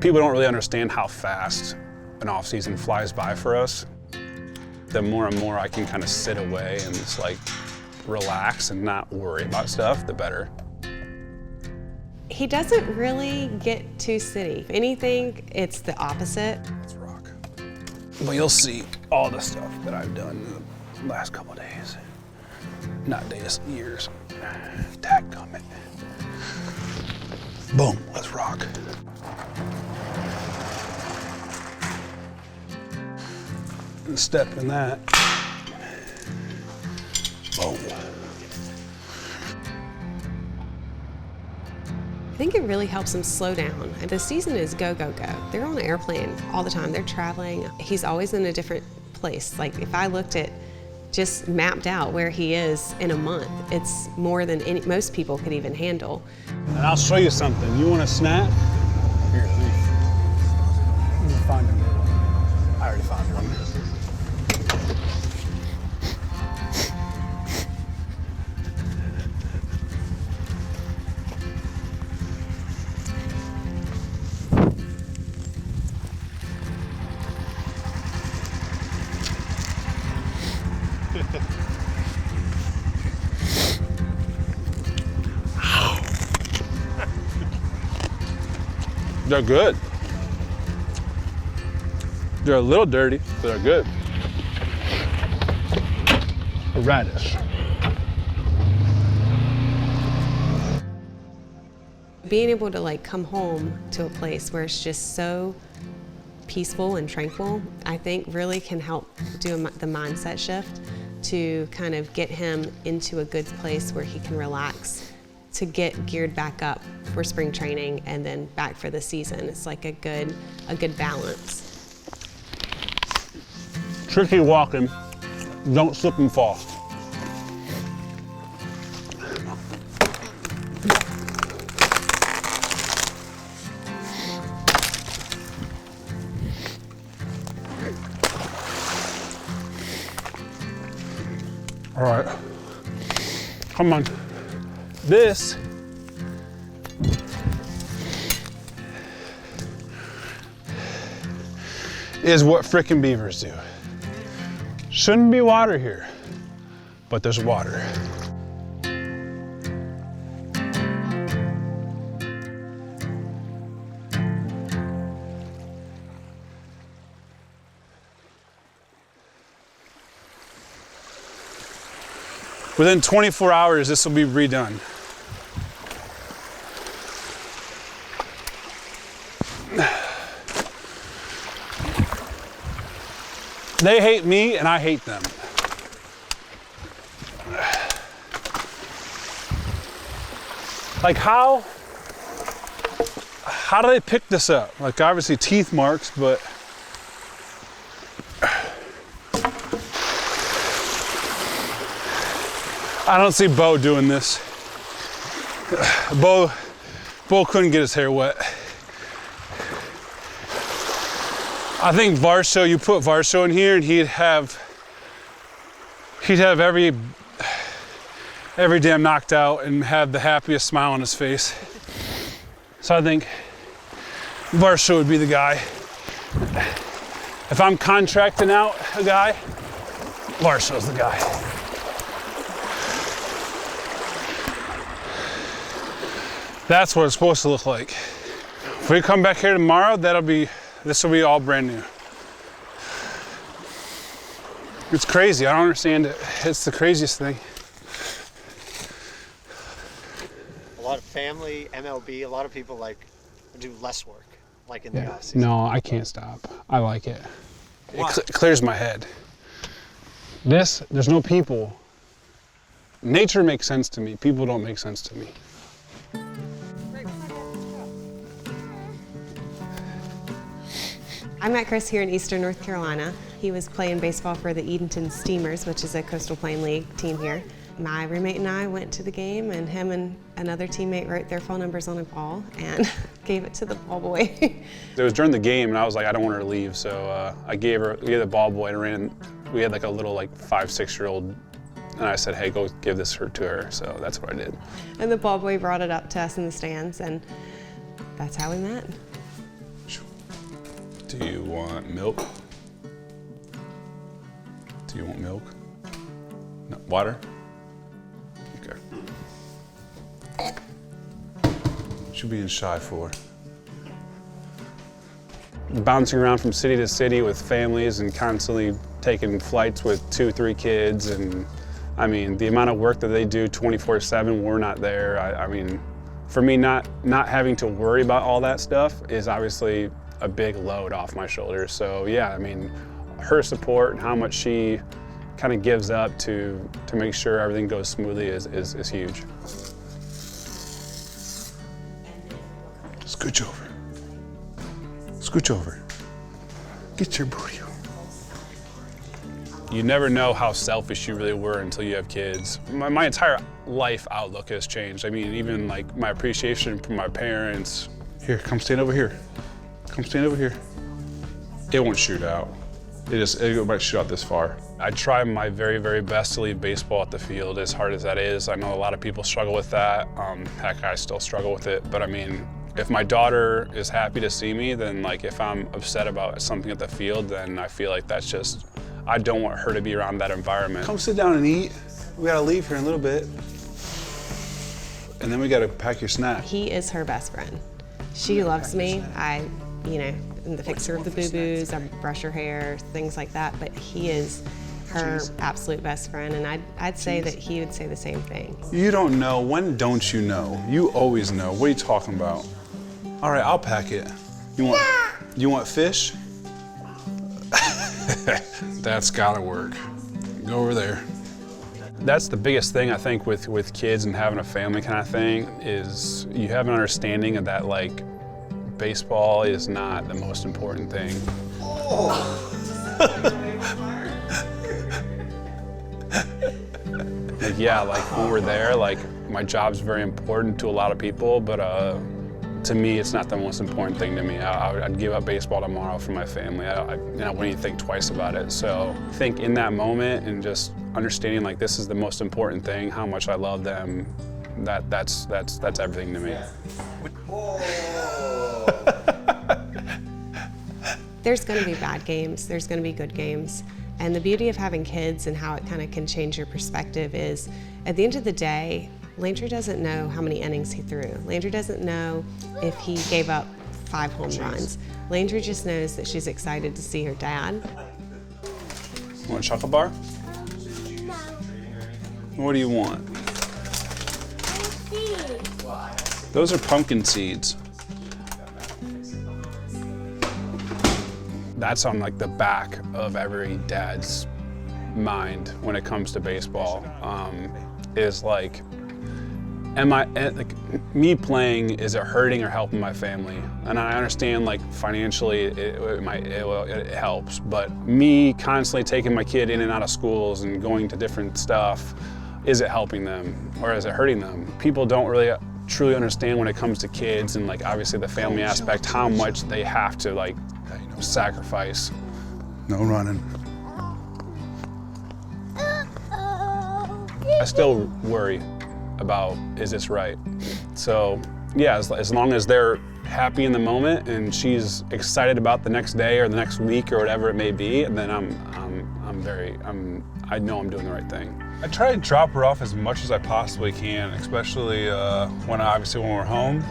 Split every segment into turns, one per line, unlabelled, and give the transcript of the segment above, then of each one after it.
People don't really understand how fast an off season flies by for us. The more and more I can kind of sit away and just like relax and not worry about stuff, the better.
He doesn't really get too city. If anything, it's the opposite.
Let's rock. But you'll see all the stuff that I've done in the last couple of days. Not days, years. Dadgummit. Boom, let's rock. And step in that. Boom.
I think it really helps him slow down. The season is go, go, go. They're on an airplane all the time. They're traveling. He's always in a different place. Like if I looked at, just mapped out where he is in a month, it's more than most people could even handle.
And I'll show you something. You want a snack? Here, let me find him. I already found one. They're good. They're a little dirty, but they're good. A radish.
Being able to like come home to a place where it's just so peaceful and tranquil, I think really can help do the mindset shift to kind of get him into a good place where he can relax, to get geared back up for spring training and then back for the season. It's like a good balance.
Tricky walking, don't slip and fall. All right, come on. This is what frickin' beavers do. Shouldn't be water here, but there's water. Within 24 hours, this will be redone. They hate me and I hate them. Like how do they pick this up? Like obviously teeth marks, but I don't see Bo doing this. Bo couldn't get his hair wet. I think Varsho, you put Varsho in here and he'd have every dam knocked out and have the happiest smile on his face. So I think Varsho would be the guy. If I'm contracting out a guy, Varsho's the guy. That's what it's supposed to look like. If we come back here tomorrow, this will be all brand new. It's crazy, I don't understand it. It's the craziest thing.
A lot of family, MLB, a lot of people like do less work, like in the off season.
No, I can't stop. I like it. It clears my head. There's no people. Nature makes sense to me. People don't make sense to me.
I met Chris here in Eastern North Carolina. He was playing baseball for the Edenton Steamers, which is a Coastal Plain League team here. My roommate and I went to the game, and him and another teammate wrote their phone numbers on a ball and gave it to the ball boy.
It was during the game, and I was like, I don't want her to leave, so we gave the ball boy and ran. We had like a little 5-6-year-old, and I said, hey, go give this to her. So that's what I did.
And the ball boy brought it up to us in the stands, and that's how we met.
Do you want milk? Do you want milk? No, water? Okay. What you being shy for? Bouncing around from city to city with families and constantly taking flights with 2, 3 kids, and I mean, the amount of work that they do 24/7, we're not there. I mean, for me, not having to worry about all that stuff is obviously a big load off my shoulders. So yeah, I mean, her support and how much she kind of gives up to make sure everything goes smoothly is huge. Scooch over. Scooch over. Get your booty on. You never know how selfish you really were until you have kids. My entire life outlook has changed. I mean, even like my appreciation for my parents. Here, come stand over here. Come stand over here. It won't shoot out. It might shoot out this far. I try my very, very best to leave baseball at the field, as hard as that is. I know a lot of people struggle with that. Heck, I still struggle with it. But I mean, if my daughter is happy to see me, then like if I'm upset about something at the field, then I feel like that's just, I don't want her to be around that environment. Come sit down and eat. We gotta leave here in a little bit. And then we gotta pack your snack.
He is her best friend. She loves me. I'm the fixer of the boo-boos, I brush her hair, things like that, but he is her absolute best friend, and I'd say that he would say the same thing.
You don't know. When don't you know? You always know. What are you talking about? All right, I'll pack it. You want fish? That's gotta work. Go over there. That's the biggest thing I think with kids and having a family kind of thing is you have an understanding of that, like, baseball is not the most important thing. Like, yeah, like when we're there, like my job's very important to a lot of people, but to me, it's not the most important thing to me. I'd give up baseball tomorrow for my family. I wouldn't even think twice about it. So I think in that moment and just understanding like this is the most important thing, how much I love them, that's everything to me.
There's going to be bad games, there's going to be good games. And the beauty of having kids and how it kind of can change your perspective is, at the end of the day, Landry doesn't know how many innings he threw. Landry doesn't know if he gave up 5 home runs. Landry just knows that she's excited to see her dad.
You want a chocolate bar?
No.
What do you want? Those are pumpkin seeds. That's on like the back of every dad's mind when it comes to baseball. Is like, me playing, is it hurting or helping my family? And I understand like financially it helps, but me constantly taking my kid in and out of schools and going to different stuff, is it helping them or is it hurting them? People don't really truly understand when it comes to kids and like obviously the family aspect, how much they have to like sacrifice. No running. I still worry about, is this right? So yeah, as long as they're happy in the moment and she's excited about the next day or the next week or whatever it may be, and then I know I'm doing the right thing. I try to drop her off as much as I possibly can, especially when we're home.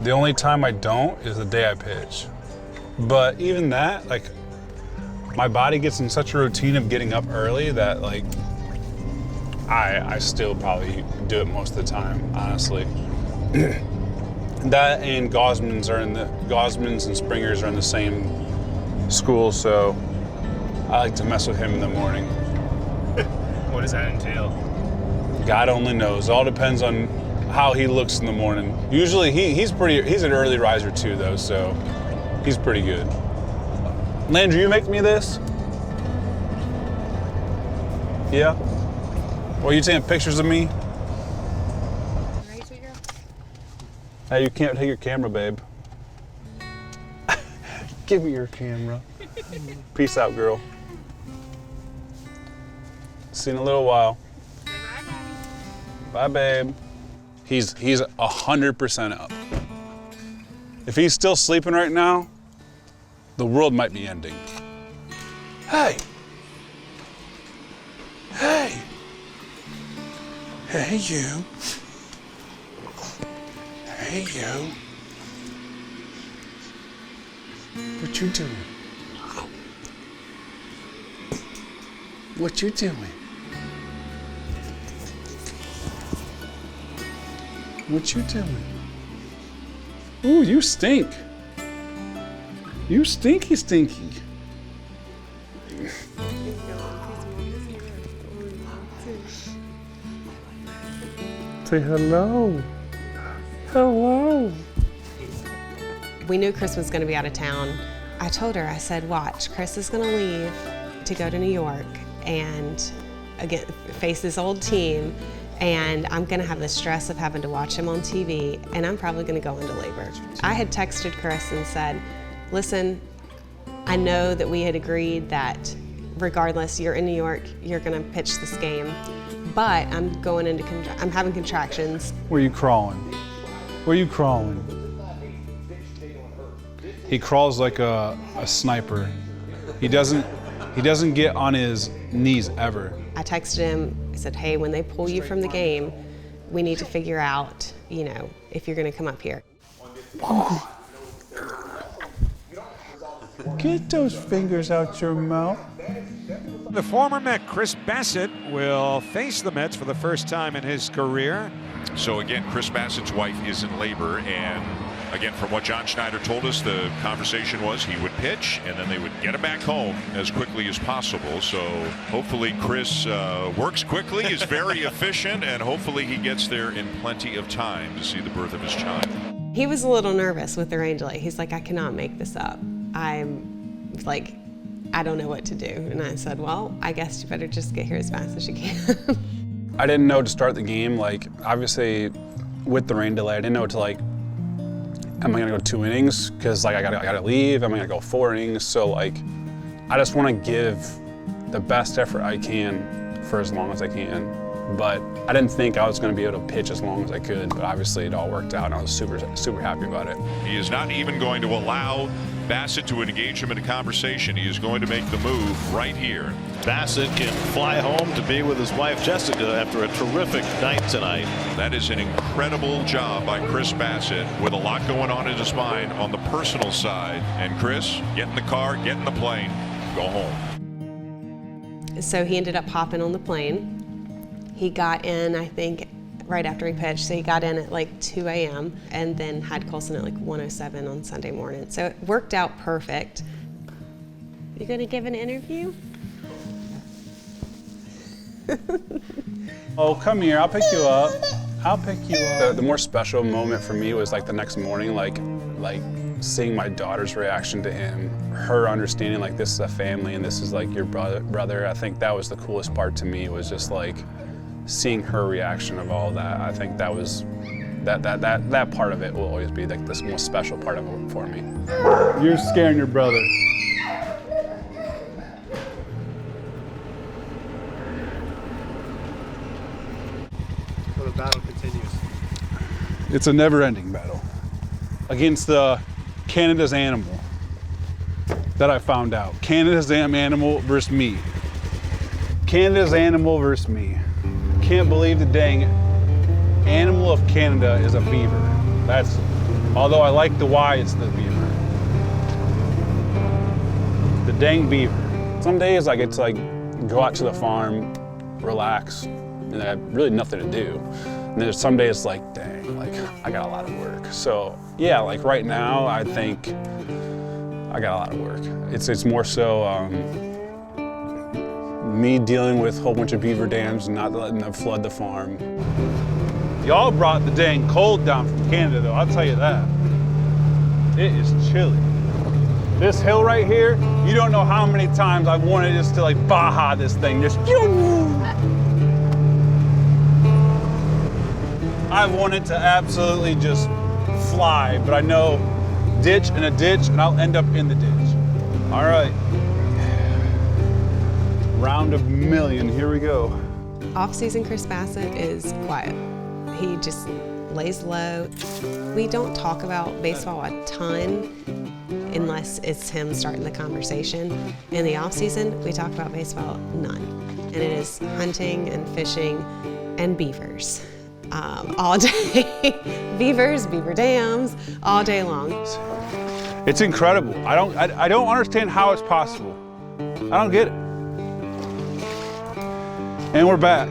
The only time I don't is the day I pitch. But even that, like, my body gets in such a routine of getting up early that like, I still probably do it most of the time, honestly. That and Gosmans and Springers are in the same school, so I like to mess with him in the morning.
What does that entail?
God only knows. All depends on how he looks in the morning. Usually he's an early riser too though, so he's pretty good. Landry, you make me this? Yeah? Well, you taking pictures of me? Hey, you can't take your camera, babe. Give me your camera. Peace out, girl. See you in a little while. Bye, babe. He's 100% up. If he's still sleeping right now, the world might be ending. Hey! Hey! Hey, you. Hey, you. What you doing? What you doing? What you doing? Ooh, you stink. You stinky, stinky. Say hello. Hello.
We knew Chris was going to be out of town. I told her, I said, watch, Chris is going to leave to go to New York and again face this old team, and I'm going to have the stress of having to watch him on TV, and I'm probably going to go into labor. I had texted Chris and said, listen, I know that we had agreed that regardless, you're in New York, you're going to pitch this game, but I'm going into, I'm having contractions.
Where you crawling? Where you crawling? He crawls like a sniper. He doesn't get on his knees ever.
I texted him, I said, hey, when they pull you from the game, we need to figure out, you know, if you're gonna come up here.
Get those fingers out your mouth.
The former Met, Chris Bassitt, will face the Mets for the first time in his career.
So again, Chris Bassitt's wife is in labor, and again, from what John Schneider told us, the conversation was he would pitch and then they would get him back home as quickly as possible. So hopefully Chris works quickly, is very efficient, and hopefully he gets there in plenty of time to see the birth of his child.
He was a little nervous with the rain delay. He's like, I cannot make this up. I'm like, I don't know what to do. And I said, well, I guess you better just get here as fast as you can.
I didn't know to start the game. Like, obviously, with the rain delay, I didn't know to like, am I gonna go 2 innings? Because like I gotta leave. Am I gonna go 4 innings? So like, I just want to give the best effort I can for as long as I can. But I didn't think I was going to be able to pitch as long as I could. But obviously, it all worked out, and I was super happy about it.
He is not even going to allow Bassitt to engage him in a conversation. He is going to make the move right here.
Bassitt can fly home to be with his wife Jessica after a terrific night tonight.
That is an incredible job by Chris Bassitt, with a lot going on in his mind on the personal side. And Chris, get in the car, get in the plane, go home.
So he ended up hopping on the plane. He got in, I think, right after he pitched. So he got in at like 2 a.m. and then had Colson at like 1:07 on Sunday morning. So it worked out perfect. You gonna give an interview?
Oh, come here, I'll pick you up. I'll pick you up. The more special moment for me was like the next morning, like seeing my daughter's reaction to him, her understanding like this is a family and this is like your brother. I think that was the coolest part to me, was just like seeing her reaction of all that. I think that was, that part of it will always be like this most special part of it for me. You're scaring your brother.
So the battle continues.
It's a never-ending battle against Canada's animal that I found out. Canada's animal versus me. Canada's animal versus me. Can't believe the dang animal of Canada is a beaver. That's, although I like the why it's the beaver. The dang beaver. Some days I get to like go out to the farm, relax, and I have really nothing to do. And there's some days like, dang, like I got a lot of work. So yeah, like right now I think I got a lot of work. It's more so me dealing with a whole bunch of beaver dams and not letting them flood the farm. Y'all brought the dang cold down from Canada though, I'll tell you that. It is chilly. This hill right here, you don't know how many times I've wanted just to like Baja this thing, just I've wanted to absolutely just fly, but I know ditch and a ditch and I'll end up in the ditch. All right. Round of million, here we go.
Off-season Chris Bassitt is quiet. He just lays low. We don't talk about baseball a ton unless it's him starting the conversation. In the off season, we talk about baseball none. And it is hunting and fishing and beavers all day. Beavers, beaver dams, all day long.
It's incredible. I don't understand how it's possible. I don't get it. And we're back.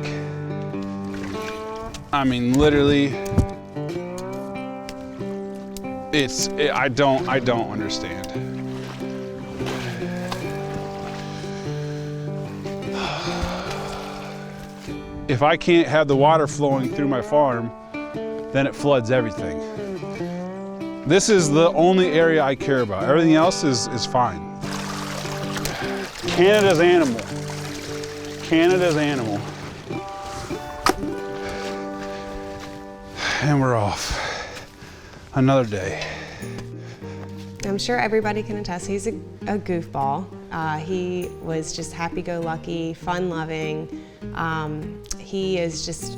I mean, literally, I don't understand. If I can't have the water flowing through my farm, then it floods everything. This is the only area I care about. Everything else is fine. Canada's animal. Canada's animal. And we're off. Another day.
I'm sure everybody can attest he's a goofball. He was just happy-go-lucky, fun-loving. He is just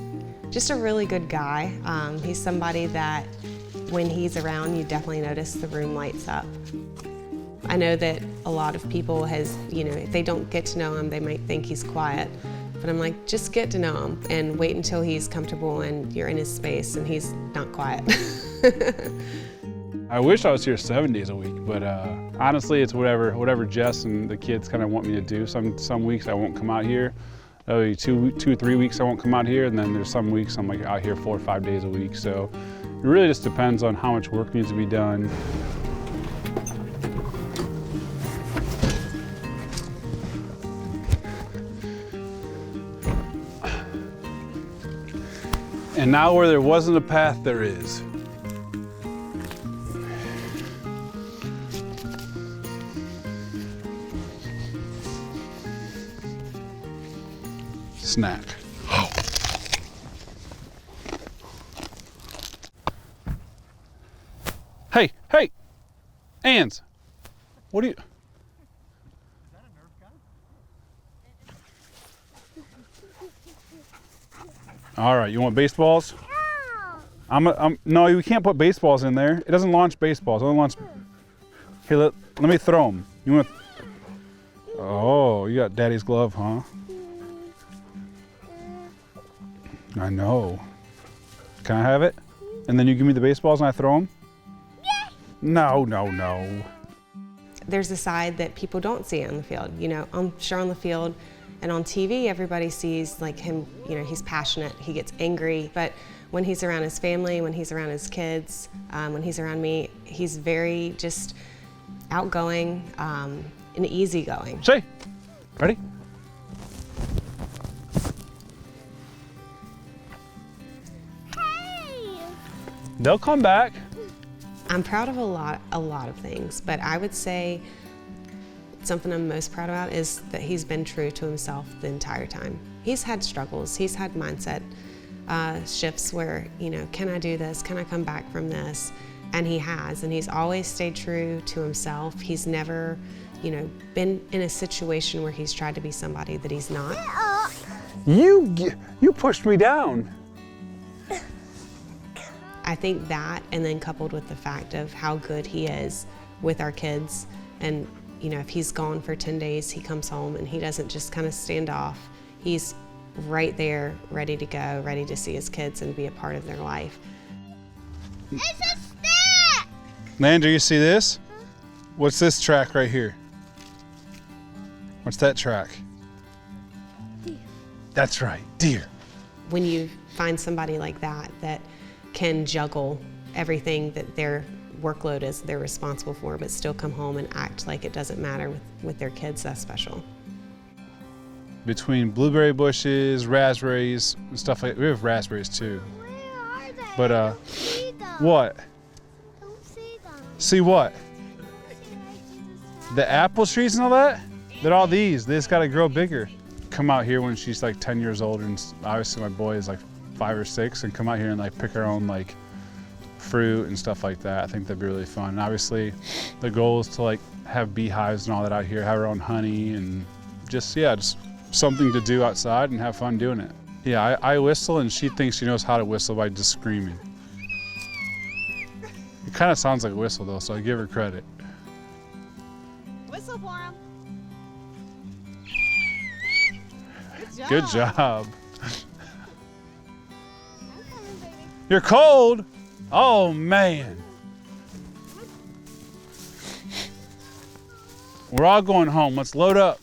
a really good guy. He's somebody that when he's around, you definitely notice the room lights up. I know that a lot of people if they don't get to know him, they might think he's quiet. But I'm like, just get to know him and wait until he's comfortable and you're in his space and he's not quiet.
I wish I was here 7 days a week, but honestly, it's whatever Jess and the kids kind of want me to do. Some weeks I won't come out here. There'll be 3 weeks I won't come out here, and then there's some weeks I'm like out here 4 or 5 days a week. So it really just depends on how much work needs to be done. And now where there wasn't a path, there is. Snack. Hey, Ans, what are you? Is that a Nerf gun? All right, you want baseballs? No, you can't put baseballs in there. It doesn't launch baseballs. It only launch. Here, let me throw them. You want? Oh, you got Daddy's glove, huh? I know. Can I have it? And then you give me the baseballs and I throw them? Yeah. No.
There's a side that people don't see on the field. I'm sure on the field and on TV, everybody sees like him, he's passionate, he gets angry, but when he's around his family, when he's around his kids, when he's around me, he's very just outgoing and easygoing.
Shay, ready? They'll come back.
I'm proud of a lot of things, but I would say something I'm most proud about is that he's been true to himself the entire time. He's had struggles, he's had mindset shifts where, can I do this? Can I come back from this? And he has, and he's always stayed true to himself. He's never, been in a situation where he's tried to be somebody that he's not.
You pushed me down.
I think that, and then coupled with the fact of how good he is with our kids, and if he's gone for 10 days, he comes home and he doesn't just kind of stand off. He's right there, ready to go, ready to see his kids and be a part of their life.
It's a stick!
Landry, you see this? What's this track right here? What's that track?
Deer.
That's right, deer.
When you find somebody like that can juggle everything that their workload is they're responsible for, but still come home and act like it doesn't matter with their kids, that's special.
Between blueberry bushes, raspberries, and stuff like that. We have raspberries too.
Where are they?
But
I don't see them.
what?
Don't see them.
See what?
See
The apple trees and all that? They're all these. They just gotta grow bigger. Come out here when she's like 10 years old, and obviously my boy is like 5 or 6, and come out here and like pick our own like fruit and stuff like that. I think that'd be really fun. And obviously the goal is to like have beehives and all that out here, have our own honey, and just something to do outside and have fun doing it. Yeah, I whistle and she thinks she knows how to whistle by just screaming. It kind of sounds like a whistle though, so I give her credit.
Whistle for him. Good job.
Good job.
I'm coming, baby.
You're cold? Oh man. We're all going home. Let's load up.